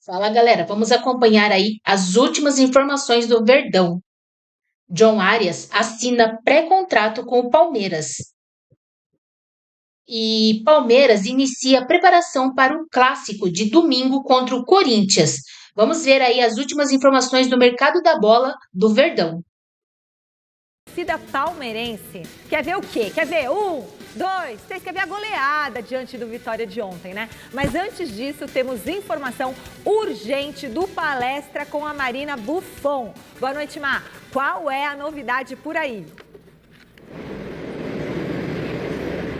Fala, galera, vamos acompanhar aí as últimas informações do Verdão. John Arias assina pré-contrato com o Palmeiras. E Palmeiras inicia a preparação para o clássico de domingo contra o Corinthians. Vamos ver aí as últimas informações do mercado da bola do Verdão. Torcida palmeirense quer ver o quê? Quer ver 1, 2, 3, quer ver a goleada diante do Vitória de ontem, né? Mas antes disso, temos informação urgente do Palestra com a Marina Buffon. Boa noite, Mar. Qual é a novidade por aí?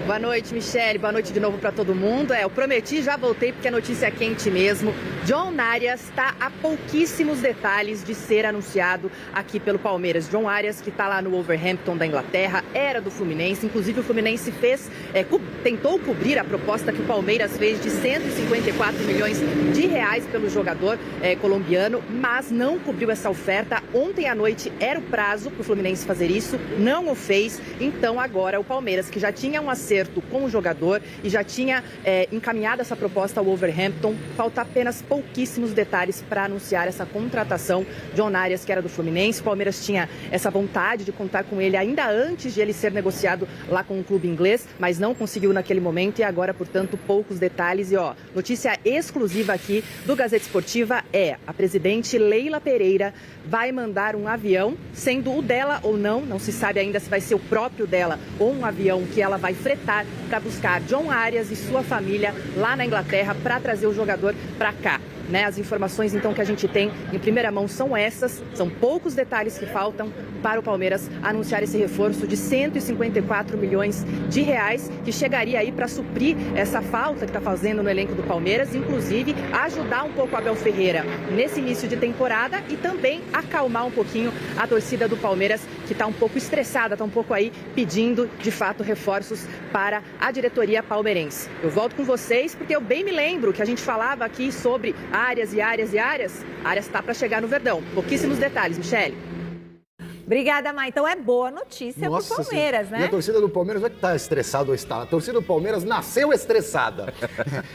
Boa noite, Michele. Boa noite de novo para todo mundo. Eu prometi, já voltei porque a notícia é quente mesmo. John Arias está a pouquíssimos detalhes de ser anunciado aqui pelo Palmeiras. John Arias, que está lá no Wolverhampton da Inglaterra, era do Fluminense. Inclusive, o Fluminense tentou cobrir a proposta que o Palmeiras fez de 154 milhões de reais pelo jogador colombiano, mas não cobriu essa oferta. Ontem à noite era o prazo para o Fluminense fazer isso, não o fez. Então, agora o Palmeiras, que já tinha um acerto com o jogador e já tinha encaminhado essa proposta ao Wolverhampton, falta apenas pouquíssimos detalhes para anunciar essa contratação. John Arias, que era do Fluminense, o Palmeiras tinha essa vontade de contar com ele ainda antes de ele ser negociado lá com o clube inglês, mas não conseguiu naquele momento e agora, portanto, poucos detalhes. E notícia exclusiva aqui do Gazeta Esportiva a presidente Leila Pereira vai mandar um avião, sendo o dela ou não se sabe ainda se vai ser o próprio dela ou um avião que ela vai fretar para buscar John Arias e sua família lá na Inglaterra para trazer o jogador para cá. As informações, então, que a gente tem em primeira mão são essas, são poucos detalhes que faltam para o Palmeiras anunciar esse reforço de 154 milhões de reais, que chegaria aí para suprir essa falta que está fazendo no elenco do Palmeiras, inclusive ajudar um pouco o Abel Ferreira nesse início de temporada e também acalmar um pouquinho a torcida do Palmeiras, que está um pouco estressada, está um pouco aí pedindo, de fato, reforços para a diretoria palmeirense. Eu volto com vocês, porque eu bem me lembro que a gente falava aqui sobre Arias. Arias está para chegar no Verdão. Pouquíssimos detalhes, Michele. Obrigada, Mai. Então é boa notícia pro Palmeiras, né? E a torcida do Palmeiras não é que está estressada ou está. A torcida do Palmeiras nasceu estressada.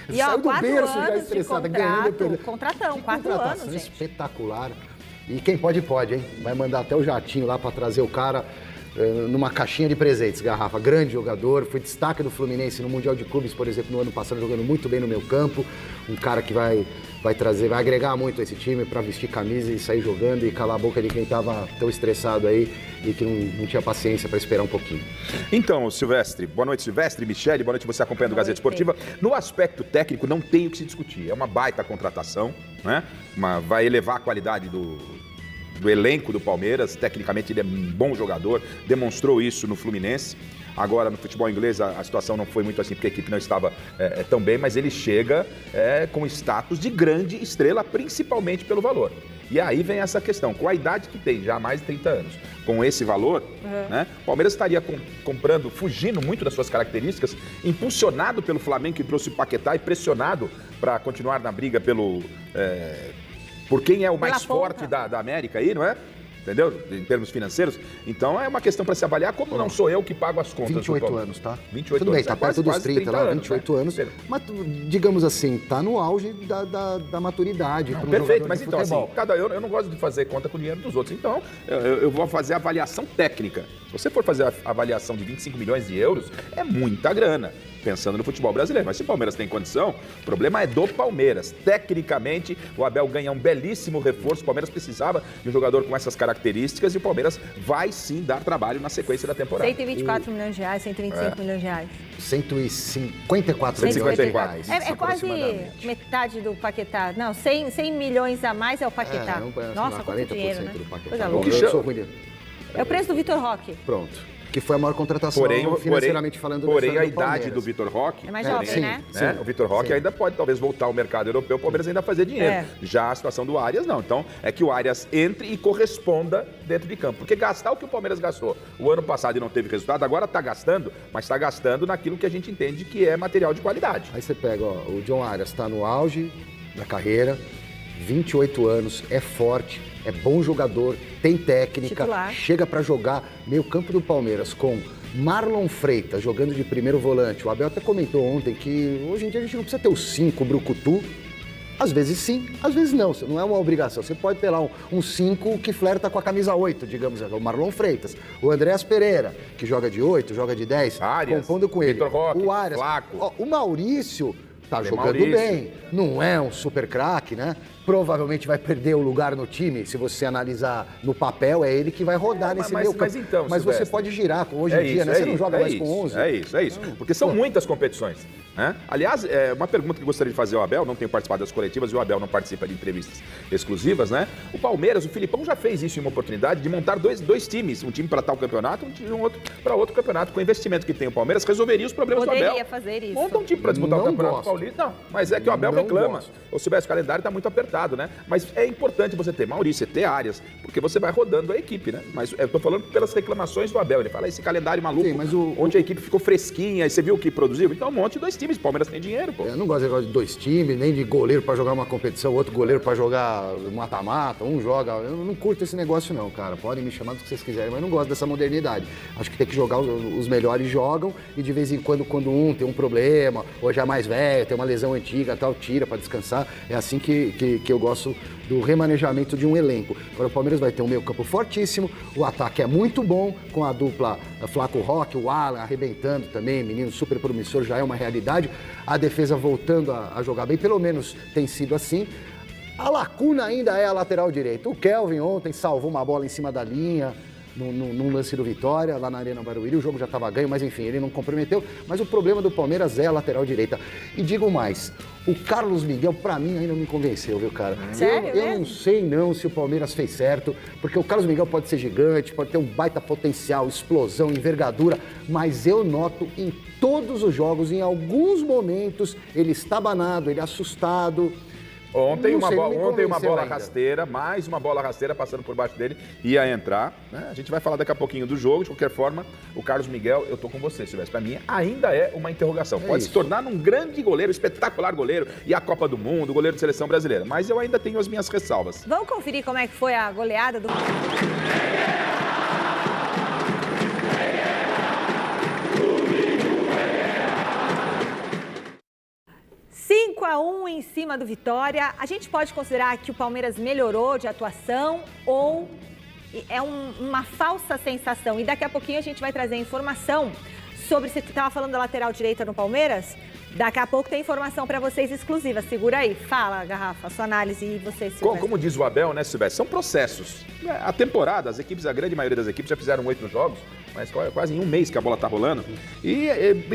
E saiu do berço já estressada, ganhando. Contratão, 4 anos, gente. Espetacular. E quem pode, hein? Vai mandar até o jatinho lá para trazer o cara numa caixinha de presentes, Garrafa. Grande jogador, foi destaque do Fluminense no Mundial de Clubes, por exemplo, no ano passado, jogando muito bem no meio campo. Um cara que vai agregar muito esse time para vestir camisa e sair jogando e calar a boca de quem estava tão estressado aí e que não tinha paciência para esperar um pouquinho. Então, Silvestre, boa noite, Silvestre, Michele, boa noite você acompanhando o Gazeta Esportiva. No aspecto técnico, não tem o que se discutir. É uma baita contratação, né? Vai elevar a qualidade do elenco do Palmeiras. Tecnicamente ele é um bom jogador, demonstrou isso no Fluminense. Agora no futebol inglês a situação não foi muito assim porque a equipe não estava tão bem, mas ele chega com status de grande estrela, principalmente pelo valor. E aí vem essa questão, com a idade que tem, já há mais de 30 anos, com esse valor, né, o Palmeiras estaria comprando, fugindo muito das suas características, impulsionado pelo Flamengo que trouxe o Paquetá e pressionado para continuar na briga por quem é o mais forte da América aí, não é? Entendeu? Em termos financeiros. Então é uma questão para se avaliar, como não sou eu que pago as contas. 28 anos, tá? 28 Tudo bem, anos. tá perto dos 30 lá, 28 anos. Mas, digamos assim, tá no auge da maturidade. Não, perfeito, mas então, assim, eu não gosto de fazer conta com o dinheiro dos outros. Então, eu vou fazer a avaliação técnica. Se você for fazer a avaliação de 25 milhões de euros, é muita grana, pensando no futebol brasileiro. Mas se o Palmeiras tem condição, o problema é do Palmeiras. Tecnicamente, o Abel ganha um belíssimo reforço. O Palmeiras precisava de um jogador com essas características e o Palmeiras vai sim dar trabalho na sequência da temporada. 124 milhões de reais, 125 milhões de reais. 154 milhões de reais. É quase metade do Paquetá. Não, 100 milhões a mais é o Paquetá. Nossa, quanto dinheiro, né? Do Paquetá. Coisa louca. Eu sou ruim. É o preço do Vitor Roque. Pronto. Que foi a maior contratação financeiramente falando. Porém, a idade do Vitor Roque... É mais jovem, né? Sim. O Vitor Roque ainda pode talvez voltar ao mercado europeu, o Palmeiras ainda fazer dinheiro. Já a situação do Arias, não. Então, é que o Arias entre e corresponda dentro de campo. Porque gastar o que o Palmeiras gastou o ano passado e não teve resultado, agora está gastando, mas está gastando naquilo que a gente entende que é material de qualidade. Aí você pega, o John Arias está no auge da carreira, 28 anos, é forte, é bom jogador, tem técnica, titular. Chega para jogar meio campo do Palmeiras com Marlon Freitas jogando de primeiro volante. O Abel até comentou ontem que hoje em dia a gente não precisa ter os 5 brucutu. Às vezes sim, às vezes não. Não é uma obrigação. Você pode ter lá um 5 que flerta com a camisa 8, digamos, o Marlon Freitas. O Andréas Pereira, que joga de 8, joga de 10, Arias, compondo com ele. Vitor Roque, o Arias, Flaco. O Maurício tá jogando bem. Não é um super craque, né? Provavelmente vai perder o lugar no time, se você analisar no papel, é ele que vai rodar nesse meio campo. Mas você pode girar, hoje em dia, né? Você não joga mais com 11. É isso. Porque são muitas competições, né? Aliás, uma pergunta que eu gostaria de fazer ao Abel, não tenho participado das coletivas e o Abel não participa de entrevistas exclusivas, né? O Palmeiras, o Filipão já fez isso em uma oportunidade de montar dois times, um time para tal campeonato, um outro para outro campeonato. Com o investimento que tem o Palmeiras, resolveria os problemas do Abel. Poderia fazer isso. Monta um time para disputar o Campeonato Paulista. Não, mas é que o Abel reclama. Ou se tivesse o calendário, está muito apertado, né? Mas é importante você ter Maurício, ter Arias, porque você vai rodando a equipe, né? Mas eu tô falando pelas reclamações do Abel. Ele fala, esse calendário maluco, sim, mas onde a equipe ficou fresquinha, e você viu o que produziu? Então, um monte de 2 times. O Palmeiras tem dinheiro, pô. Eu não gosto de 2 times, nem de goleiro para jogar uma competição, outro goleiro para jogar mata-mata, um joga... Eu não curto esse negócio não, cara. Podem me chamar do que vocês quiserem, mas não gosto dessa modernidade. Acho que tem que jogar, os melhores jogam, e de vez em quando um tem um problema, ou já é mais velho, tem uma lesão antiga, tal, tira para descansar. É assim que eu gosto do remanejamento de um elenco. Agora o Palmeiras vai ter um meio-campo fortíssimo, o ataque é muito bom, com a dupla Flaco Roque, o Alan arrebentando também, menino super promissor, já é uma realidade. A defesa voltando a jogar bem, pelo menos tem sido assim. A lacuna ainda é a lateral direita. O Kelvin ontem salvou uma bola em cima da linha, num lance do Vitória, lá na Arena Barueri. O jogo já estava ganho, mas enfim, ele não comprometeu. Mas o problema do Palmeiras é a lateral direita. E digo mais, o Carlos Miguel, pra mim, ainda não me convenceu, viu, cara? Sério? Eu não sei não se o Palmeiras fez certo, porque o Carlos Miguel pode ser gigante, pode ter um baita potencial, explosão, envergadura, mas eu noto em todos os jogos, em alguns momentos, ele está banado, ele é assustado. Ontem uma bola rasteira, mais uma bola rasteira passando por baixo dele, ia entrar, né? A gente vai falar daqui a pouquinho do jogo. De qualquer forma, o Carlos Miguel, eu tô com você, Silvestre. Pra mim, ainda é uma interrogação. Pode se tornar um grande goleiro, espetacular goleiro, e a Copa do Mundo, goleiro de seleção brasileira. Mas eu ainda tenho as minhas ressalvas. Vamos conferir como é que foi a goleada do... 5-1 em cima do Vitória. A gente pode considerar que o Palmeiras melhorou de atuação ou é uma falsa sensação? E daqui a pouquinho a gente vai trazer informação sobre... Você estava falando da lateral direita no Palmeiras? Daqui a pouco tem informação para vocês exclusiva. Segura aí. Fala, Garrafa, sua análise e você, Silvestre. Como diz o Abel, né, Silvestre? São processos. A temporada, as equipes, a grande maioria das equipes já fizeram 8 jogos, mas quase em um mês que a bola tá rolando. E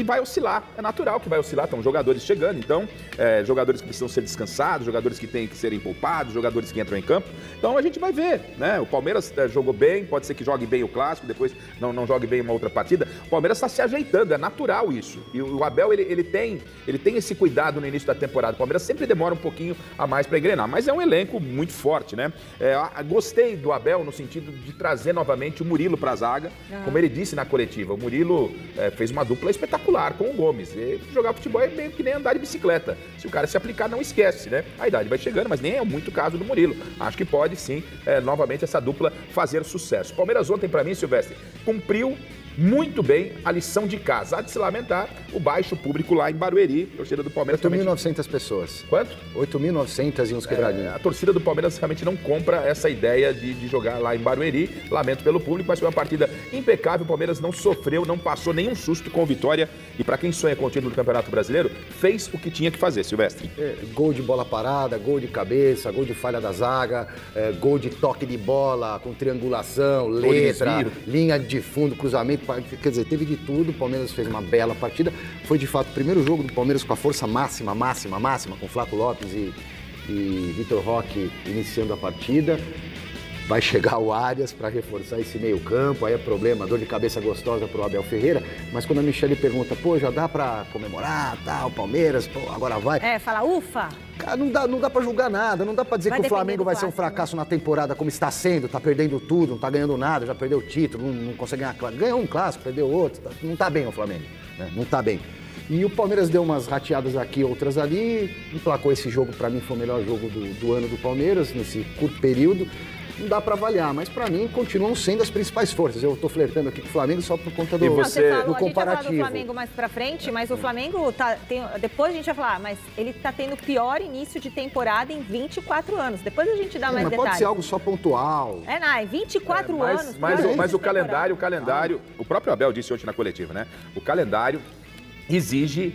vai oscilar. É natural que vai oscilar. Estão jogadores chegando, então, jogadores que precisam ser descansados, jogadores que têm que serem poupados, jogadores que entram em campo. Então a gente vai ver, né? O Palmeiras jogou bem, pode ser que jogue bem o clássico, depois não jogue bem uma outra partida. O Palmeiras está se ajeitando, é natural isso. E o Abel, ele tem esse cuidado no início da temporada. O Palmeiras sempre demora um pouquinho a mais para engrenar, mas é um elenco muito forte, né? Gostei do Abel no sentido de trazer novamente o Murilo para a zaga, como ele disse na coletiva. O Murilo fez uma dupla espetacular com o Gomes. E jogar futebol é meio que nem andar de bicicleta. Se o cara se aplicar, não esquece, né? A idade vai chegando, mas nem é muito o caso do Murilo. Acho que pode sim, novamente, essa dupla fazer sucesso. O Palmeiras ontem, para mim, Silvestre, cumpriu muito bem a lição de casa. Há de se lamentar o baixo público lá em Barueri. A torcida do Palmeiras... 8.900 pessoas. Quanto? 8.900 e uns quebradinhos. A torcida do Palmeiras realmente não compra essa ideia de jogar lá em Barueri. Lamento pelo público, mas foi uma partida impecável. O Palmeiras não sofreu, não passou nenhum susto com vitória. E para quem sonha com o título do Campeonato Brasileiro, fez o que tinha que fazer, Silvestre. Gol de bola parada, gol de cabeça, gol de falha da zaga, gol de toque de bola com triangulação, letra, linha de fundo, cruzamento. Quer dizer, teve de tudo. O Palmeiras fez uma bela partida. Foi, de fato, o primeiro jogo do Palmeiras com a força máxima, com Flaco Lopes e Vitor Roque iniciando a partida. Vai chegar o Arias para reforçar esse meio campo, aí é problema, dor de cabeça gostosa pro Abel Ferreira, mas quando a Michele pergunta, já dá para comemorar, o Palmeiras, agora vai. Fala, ufa. Cara, não dá para julgar nada, não dá para dizer que o Flamengo vai ser um fracasso na temporada como está sendo, tá perdendo tudo, não tá ganhando nada, já perdeu o título, não consegue ganhar, ganhou um clássico, perdeu outro, não tá bem o Flamengo, né? Não tá bem. E o Palmeiras deu umas rateadas aqui, outras ali, emplacou esse jogo, para mim foi o melhor jogo do ano do Palmeiras, nesse curto período. não dá para avaliar, mas para mim continuam sendo as principais forças. Eu tô flertando aqui com o Flamengo só por conta do, E você- Não, do a gente vai falar comparativo. do Flamengo mais pra frente, mas o Flamengo depois a gente vai falar, mas ele tá tendo o pior início de temporada em 24 anos. Depois a gente dá mais mas detalhes. pode ser algo só pontual. É, 24 anos. Mas o calendário, o próprio Abel disse ontem na coletiva, né? O calendário exige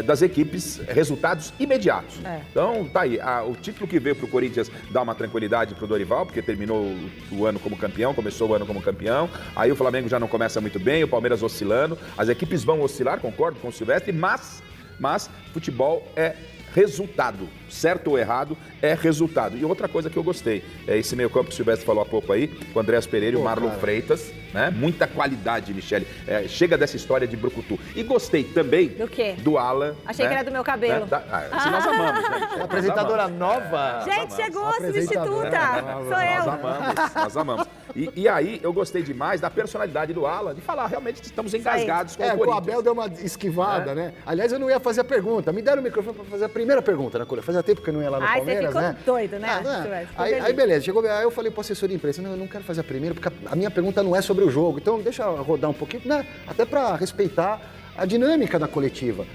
das equipes resultados imediatos. Então, tá aí. O título que veio para o Corinthians dá uma tranquilidade para o Dorival, porque terminou o ano como campeão, começou o ano como campeão. Aí o Flamengo já não começa muito bem, o Palmeiras oscilando. As equipes vão oscilar, concordo com o Silvestre, mas futebol é resultado. Certo ou errado, é resultado. E outra coisa que eu gostei, é esse meio campo que o Silvestre falou há pouco aí, com o Andréas Pereira e o Marlon Freitas, né? Muita qualidade, Michele. Chega dessa história de brucutu. E gostei também Do quê? do Alan. Achei que era do meu cabelo. Se nós amamos, gente. É apresentadora nova. Gente, chegou a Apresentadora. substituta. Sou eu. Nós amamos. E aí, eu gostei demais da personalidade do Alan, de falar, realmente estamos engasgados com o O Corinthians. Abel deu uma esquivada, né? Aliás, eu não ia fazer a pergunta. Me deram o microfone para fazer a primeira pergunta, né, Cura? Fazia tempo que eu não ia lá no Ai, Palmeiras, você ficou né? doido, né? Aí beleza, chegou, aí eu falei pro assessor de imprensa, não, eu não quero fazer a primeira, porque a minha pergunta não é sobre o jogo, então deixa eu rodar um pouquinho, né? Até para respeitar a dinâmica da coletiva.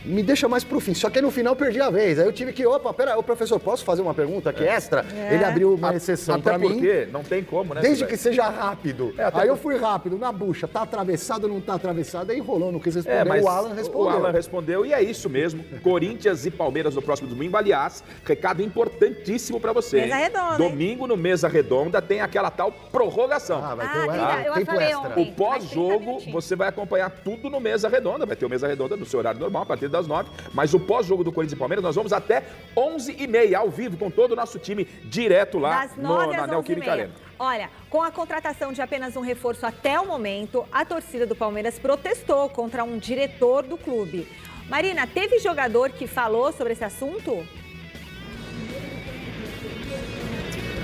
Me deixa mais pro fim. Só que aí no final eu perdi a vez. Aí eu tive que, pera, o professor, posso fazer uma pergunta aqui extra? Ele abriu uma exceção pra mim. Até porque não tem como, né? Desde que seja rápido. até Aí eu fui rápido, na bucha, tá atravessado ou não tá atravessado? Aí enrolou, não quis responder. Mas o Alan respondeu. O Alan respondeu e é isso mesmo. Corinthians e Palmeiras no próximo domingo. Aliás, recado importantíssimo pra você. Mesa redonda, Domingo no Mesa Redonda tem aquela tal prorrogação. Vai ter eu tempo falei extra. ontem. O pós-jogo, Mas 30 você vai acompanhar tudo no Mesa Redonda. Vai ter o Mesa Redonda no seu horário normal, a partir das 9. Mas o pós-jogo do Corinthians e Palmeiras, nós vamos até 11h30, ao vivo, com todo o nosso time, direto lá Das 9 na às Neoquímica 11h30. Arena. Olha, com a contratação de apenas um reforço até o momento, a torcida do Palmeiras protestou contra um diretor do clube. Marina, teve jogador que falou sobre esse assunto?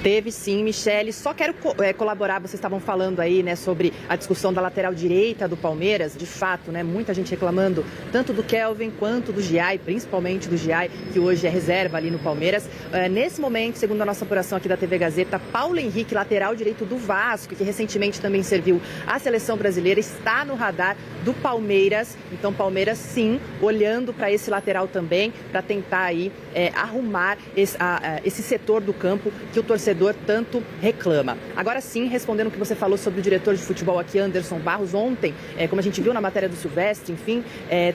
Teve sim, Michele. Só quero colaborar, vocês estavam falando aí, né, sobre a discussão da lateral direita do Palmeiras. De fato, né, muita gente reclamando tanto do Kelvin quanto do Giai, principalmente do Giai, que hoje é reserva ali no Palmeiras. Nesse momento, segundo a nossa apuração aqui da TV Gazeta, Paulo Henrique, lateral direito do Vasco, que recentemente também serviu à seleção brasileira, está no radar do Palmeiras. Então, Palmeiras, sim, olhando para esse lateral também, para tentar aí arrumar esse setor do campo que o torcedor tanto reclama. Agora sim, respondendo o que você falou sobre o diretor de futebol aqui, Anderson Barros, ontem, como a gente viu na matéria do Silvestre, enfim,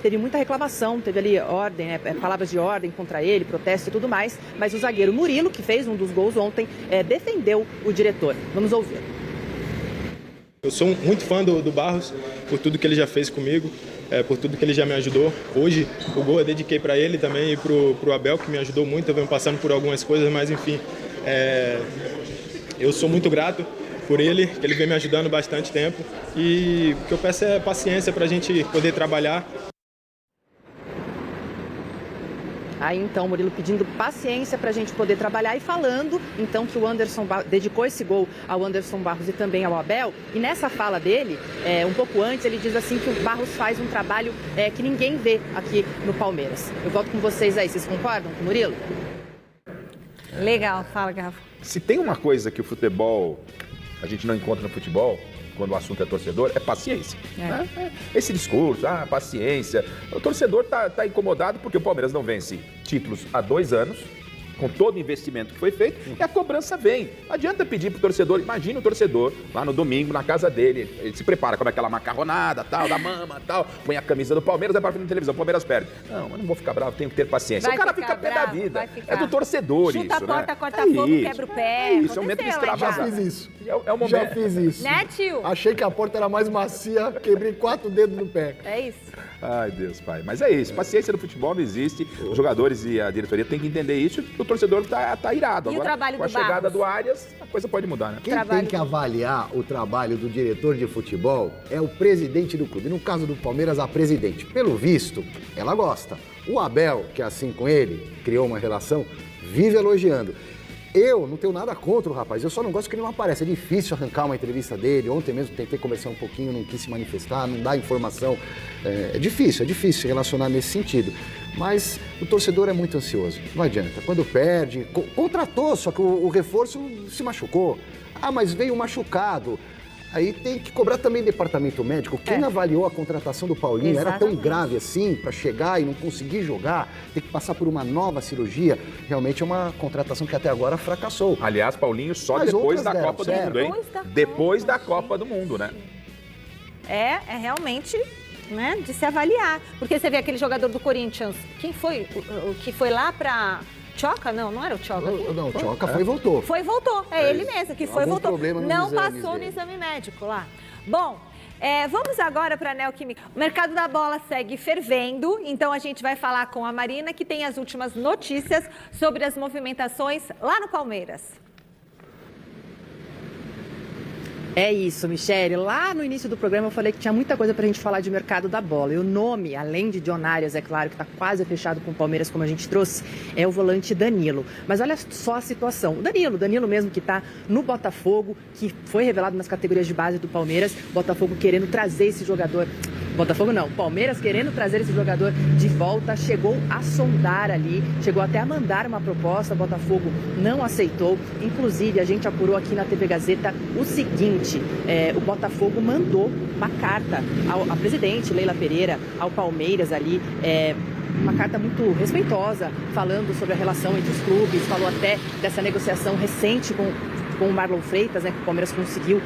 teve muita reclamação, teve ali ordem, palavras de ordem contra ele, protesto e tudo mais, mas o zagueiro Murilo, que fez um dos gols ontem, defendeu o diretor. Vamos ouvir. Eu sou muito fã do Barros, por tudo que ele já fez comigo, por tudo que ele já me ajudou. Hoje, o gol eu dediquei para ele também e para o Abel, que me ajudou muito. Eu venho passando por algumas coisas, mas enfim, eu sou muito grato por ele, que ele vem me ajudando bastante tempo. E o que eu peço é paciência para a gente poder trabalhar. Aí, então, Murilo pedindo paciência para a gente poder trabalhar e falando, então, que o Anderson Barros dedicou esse gol ao Anderson Barros e também ao Abel. E nessa fala dele, um pouco antes, ele diz assim que o Barros faz um trabalho que ninguém vê aqui no Palmeiras. Eu volto com vocês aí, vocês concordam com o Murilo? Legal, fala, Garrafa. Se tem uma coisa que o futebol, a gente não encontra no futebol, quando o assunto é torcedor, é paciência. Né? Esse discurso, paciência. O torcedor tá incomodado porque o Palmeiras não vence títulos há 2 anos, com todo o investimento que foi feito, e a cobrança vem. Não adianta pedir pro torcedor, imagina o torcedor lá no domingo, na casa dele, ele se prepara, come aquela macarronada, tal, da mama, tal, põe a camisa do Palmeiras, vai pra frente da televisão, o Palmeiras perde. Não, mas não vou ficar bravo, tenho que ter paciência. O cara fica pé da vida. É do torcedor Chuta isso, a porta, né? corta fogo, quebra o pé. Isso, é um momento de extravasar. Já fiz isso. É o momento. Já fiz isso. Né, tio? Achei que a porta era mais macia, quebrei 4 dedos no pé. É isso. Ai, Deus, pai. Mas é isso. Paciência no futebol não existe. Os jogadores e a diretoria têm que entender isso. O torcedor tá irado. E agora, o trabalho com a do chegada Barros? do Arias, a coisa pode mudar, né? Quem tem que avaliar o trabalho do diretor de futebol é o presidente do clube. No caso do Palmeiras, a presidente. Pelo visto, ela gosta. O Abel, que é assim com ele, criou uma relação, vive elogiando. Eu não tenho nada contra o rapaz, eu só não gosto que ele não aparece. É difícil arrancar uma entrevista dele. Ontem mesmo tentei conversar um pouquinho, não quis se manifestar, não dá informação. É difícil se relacionar nesse sentido. Mas o torcedor é muito ansioso, não adianta. Quando perde, contratou, só que o reforço se machucou. Ah, mas veio machucado. Aí tem que cobrar também departamento médico. Quem avaliou a contratação do Paulinho era tão grave assim, para chegar e não conseguir jogar, ter que passar por uma nova cirurgia. Realmente é uma contratação que até agora fracassou. Aliás, Paulinho só Mas depois da outras Copa do deram Mundo, hein? Depois da Copa do Mundo, né? É realmente, né, de se avaliar. Porque você vê aquele jogador do Corinthians, quem foi? O que foi lá pra... Tchoca? Não era o Tchoca. Não, o Tchoca foi e voltou. Foi e voltou. É ele mesmo que foi e voltou. Não passou no exame médico lá. Bom, vamos agora para a Neoquímica. O mercado da bola segue fervendo, então a gente vai falar com a Marina, que tem as últimas notícias sobre as movimentações lá no Palmeiras. É isso, Michele. Lá no início do programa eu falei que tinha muita coisa pra gente falar de mercado da bola. E o nome, além de John Arias, é claro, que tá quase fechado com o Palmeiras, como a gente trouxe, é o volante Danilo. Mas olha só a situação. O Danilo mesmo que tá no Botafogo, que foi revelado nas categorias de base do Palmeiras, Botafogo querendo trazer esse jogador... Botafogo não, Palmeiras querendo trazer esse jogador de volta, chegou a sondar ali, chegou até a mandar uma proposta, o Botafogo não aceitou. Inclusive, a gente apurou aqui na TV Gazeta o seguinte, o Botafogo mandou uma carta à presidente Leila Pereira, ao Palmeiras ali, uma carta muito respeitosa, falando sobre a relação entre os clubes, falou até dessa negociação recente com o Marlon Freitas, né, que o Palmeiras conseguiu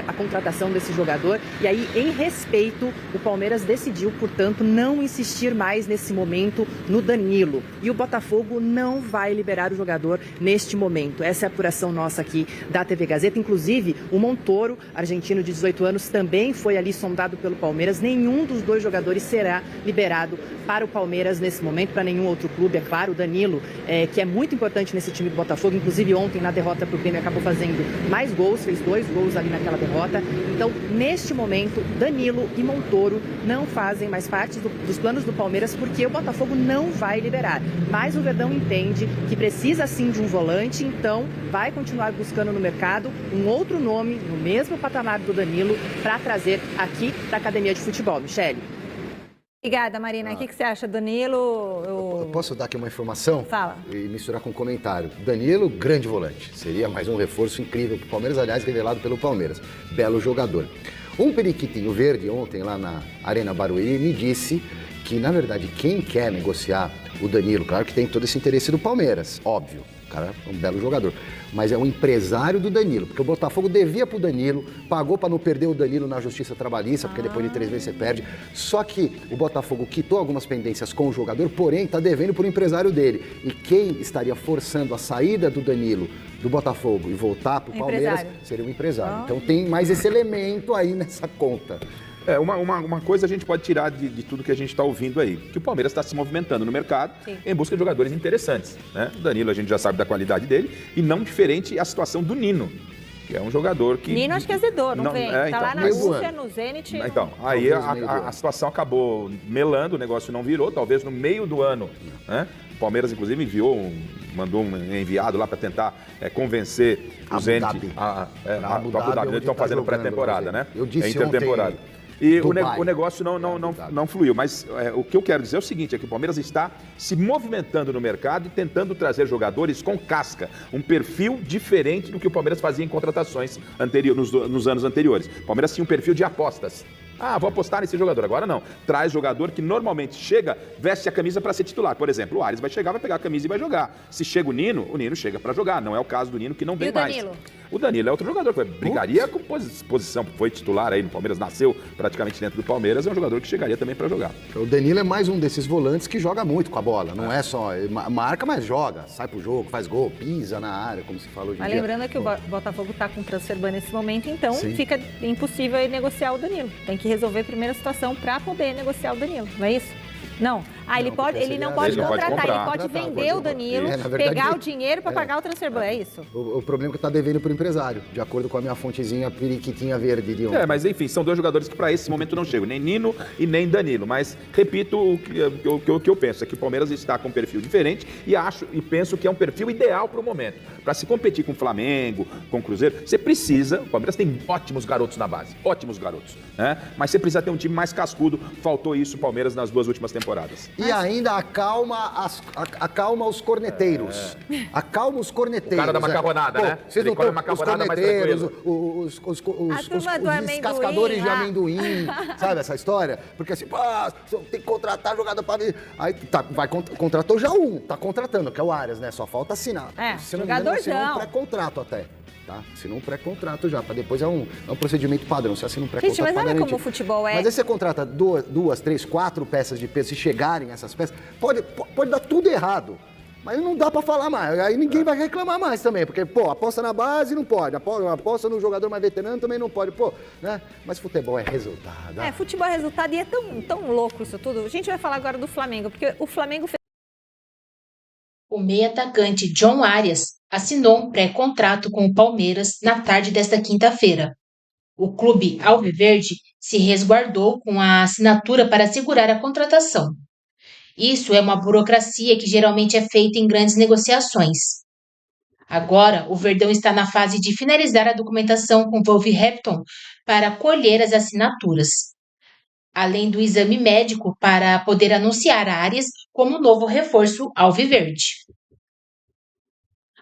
a contratação desse jogador. E aí, em respeito, o Palmeiras decidiu, portanto, não insistir mais nesse momento no Danilo. E o Botafogo não vai liberar o jogador neste momento. Essa é a apuração nossa aqui da TV Gazeta. Inclusive, o Montoro, argentino de 18 anos, também foi ali sondado pelo Palmeiras. Nenhum dos dois jogadores será liberado para o Palmeiras nesse momento, para nenhum outro clube, é claro. O Danilo, que é muito importante nesse time do Botafogo, inclusive ontem na derrota para o Grêmio acabou fazendo mais gols, fez 2 gols ali naquela derrota. Então, neste momento, Danilo e Montoro não fazem mais parte dos planos do Palmeiras, porque o Botafogo não vai liberar. Mas o Verdão entende que precisa sim de um volante, então vai continuar buscando no mercado um outro nome, no mesmo patamar do Danilo, para trazer aqui para a Academia de Futebol. Michele. Obrigada, Marina. O que você acha, Danilo? Eu posso dar aqui uma informação? Fala. E misturar com um comentário. Danilo, grande volante. Seria mais um reforço incrível para o Palmeiras, aliás, revelado pelo Palmeiras. Belo jogador. Um periquitinho verde ontem lá na Arena Barueri me disse que, na verdade, quem quer negociar o Danilo, claro que tem todo esse interesse do Palmeiras, óbvio. O cara é um belo jogador. Mas é um empresário do Danilo, porque o Botafogo devia pro Danilo, pagou para não perder o Danilo na Justiça Trabalhista, porque depois de 3 meses você perde. Só que o Botafogo quitou algumas pendências com o jogador, porém está devendo pro empresário dele. E quem estaria forçando a saída do Danilo do Botafogo e voltar pro Palmeiras seria o empresário. Então tem mais esse elemento aí nessa conta. Uma coisa a gente pode tirar de tudo que a gente está ouvindo aí, que o Palmeiras está se movimentando no mercado em busca de jogadores interessantes, né? O Danilo a gente já sabe da qualidade dele e não diferente a situação do Nino, que é um jogador que... Nino acho que azedou, não vem? Tá lá na Rússia, no Zenit. Então, aí a situação acabou melando, o negócio não virou, talvez no meio do ano, né? O Palmeiras, inclusive, mandou um enviado lá para tentar convencer o Zenit a Abu Dhabi. Eles estão fazendo pré-temporada, né? Eu disse intertemporada. Ontem... E o negócio não fluiu. Mas o que eu quero dizer é o seguinte, é que o Palmeiras está se movimentando no mercado e tentando trazer jogadores com casca, um perfil diferente do que o Palmeiras fazia em contratações nos anos anteriores. O Palmeiras tinha um perfil de apostas. Vou apostar nesse jogador. Agora não. Traz jogador que normalmente chega, veste a camisa para ser titular. Por exemplo, o Ares vai chegar, vai pegar a camisa e vai jogar. Se chega o Nino chega para jogar. Não é o caso do Nino, que não vem mais. O Danilo é outro jogador que brigaria com posição, foi titular aí no Palmeiras, nasceu praticamente dentro do Palmeiras, é um jogador que chegaria também para jogar. O Danilo é mais um desses volantes que joga muito com a bola, não é só marca, mas joga, sai pro jogo, faz gol, pisa na área, como se fala hoje em dia. Mas lembrando que o Botafogo está com transfer ban nesse momento, então fica impossível aí negociar o Danilo. Tem que resolver a primeira situação para poder negociar o Danilo, não é isso? Não. Ele não pode contratar, ele pode vender o Danilo, pegar o dinheiro para pagar o transfer ban, é isso? O problema é que está devendo para o empresário, de acordo com a minha fontezinha periquitinha verde de ontem. Mas enfim, são 2 jogadores que para esse momento não chegam, nem Nino e nem Danilo. Mas, repito, o que eu penso é que o Palmeiras está com um perfil diferente e penso que é um perfil ideal para o momento. Para se competir com o Flamengo, com o Cruzeiro, o Palmeiras tem ótimos garotos na base, ótimos garotos, né? Mas você precisa ter um time mais cascudo, faltou isso o Palmeiras nas 2 últimas temporadas. E ainda acalma os corneteiros. Acalma os corneteiros. O cara da macarronada, né? Vocês não estão os corneteiros, os descascadores de amendoim, sabe essa história? Porque assim, tem que contratar jogador para vir. Aí contratou já tá contratando, que é o Arias, né? Só falta assinar. Se não me engano, assinou um pré-contrato até. Tá? Assinou um pré-contrato já, para depois é um procedimento padrão. Você assina um pré-contrato. Gente, mas olha como o futebol é. Mas aí você contrata duas, três, 4 peças de peso, se chegarem essas peças, pode dar tudo errado. Mas não dá para falar mais. Aí ninguém vai reclamar mais também, porque, aposta na base não pode, aposta no jogador mais veterano também não pode, né? Mas futebol é resultado. Futebol é resultado e é tão louco isso tudo. A gente vai falar agora do Flamengo, porque o Flamengo fez... O meio-atacante John Arias assinou um pré-contrato com o Palmeiras na tarde desta quinta-feira. O clube alviverde se resguardou com a assinatura para assegurar a contratação. Isso é uma burocracia que geralmente é feita em grandes negociações. Agora, o Verdão está na fase de finalizar a documentação com o Wolverhampton para colher as assinaturas, além do exame médico para poder anunciar Arias como novo reforço alviverde.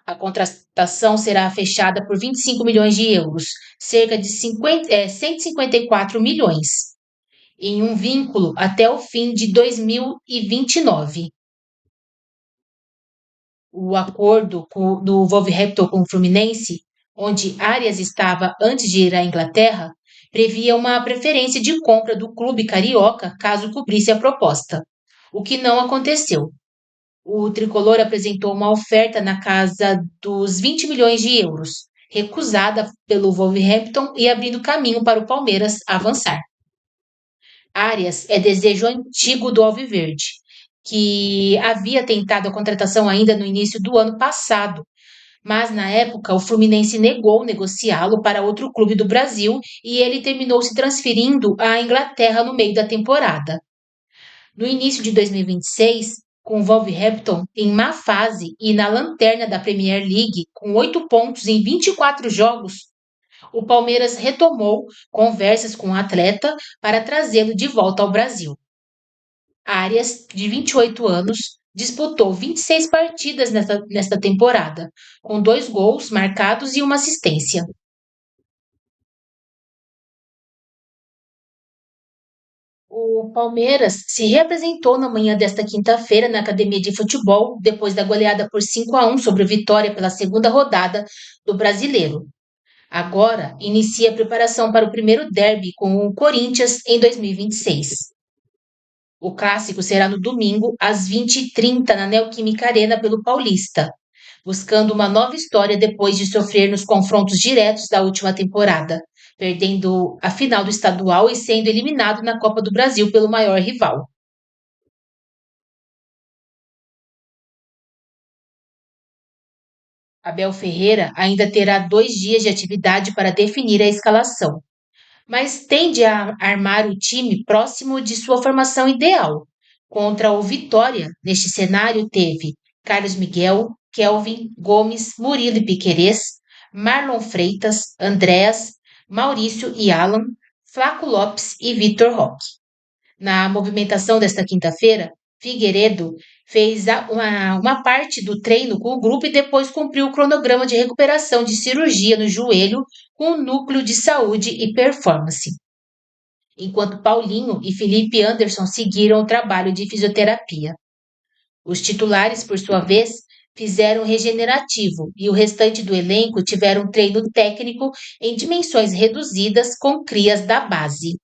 A contratação será fechada por 25 milhões de euros, cerca de 154 milhões, em um vínculo até o fim de 2029. O acordo do Wolverhampton com o Fluminense, onde Arias estava antes de ir à Inglaterra, previa uma preferência de compra do clube carioca caso cobrisse a proposta, o que não aconteceu. O tricolor apresentou uma oferta na casa dos 20 milhões de euros, recusada pelo Wolverhampton e abrindo caminho para o Palmeiras avançar. Arias é desejo antigo do Alviverde, que havia tentado a contratação ainda no início do ano passado, mas na época o Fluminense negou negociá-lo para outro clube do Brasil e ele terminou se transferindo à Inglaterra no meio da temporada. No início de 2026, com o Wolverhampton em má fase e na lanterna da Premier League com 8 pontos em 24 jogos, o Palmeiras retomou conversas com o atleta para trazê-lo de volta ao Brasil. Arias, de 28 anos, disputou 26 partidas nesta temporada, com 2 gols marcados e uma assistência. O Palmeiras se reapresentou na manhã desta quinta-feira na academia de futebol, depois da goleada por 5-1 sobre o Vitória pela segunda rodada do Brasileiro. Agora inicia a preparação para o primeiro derby com o Corinthians em 2026. O clássico será no domingo, às 20h30, na Neoquímica Arena pelo Paulista, buscando uma nova história depois de sofrer nos confrontos diretos da última temporada, perdendo a final do estadual e sendo eliminado na Copa do Brasil pelo maior rival. Abel Ferreira ainda terá 2 dias de atividade para definir a escalação, mas tende a armar o time próximo de sua formação ideal. Contra o Vitória, neste cenário, teve Carlos Miguel, Kelvin, Gomes, Murilo e Piquerez, Marlon Freitas, Andréas, Maurício e Alan, Flaco Lopes e Vitor Roque. Na movimentação desta quinta-feira, Figueiredo fez uma parte do treino com o grupo e depois cumpriu o cronograma de recuperação de cirurgia no joelho com o Núcleo de Saúde e Performance, enquanto Paulinho e Felipe Anderson seguiram o trabalho de fisioterapia. Os titulares, por sua vez, fizeram regenerativo e o restante do elenco tiveram treino técnico em dimensões reduzidas com crias da base.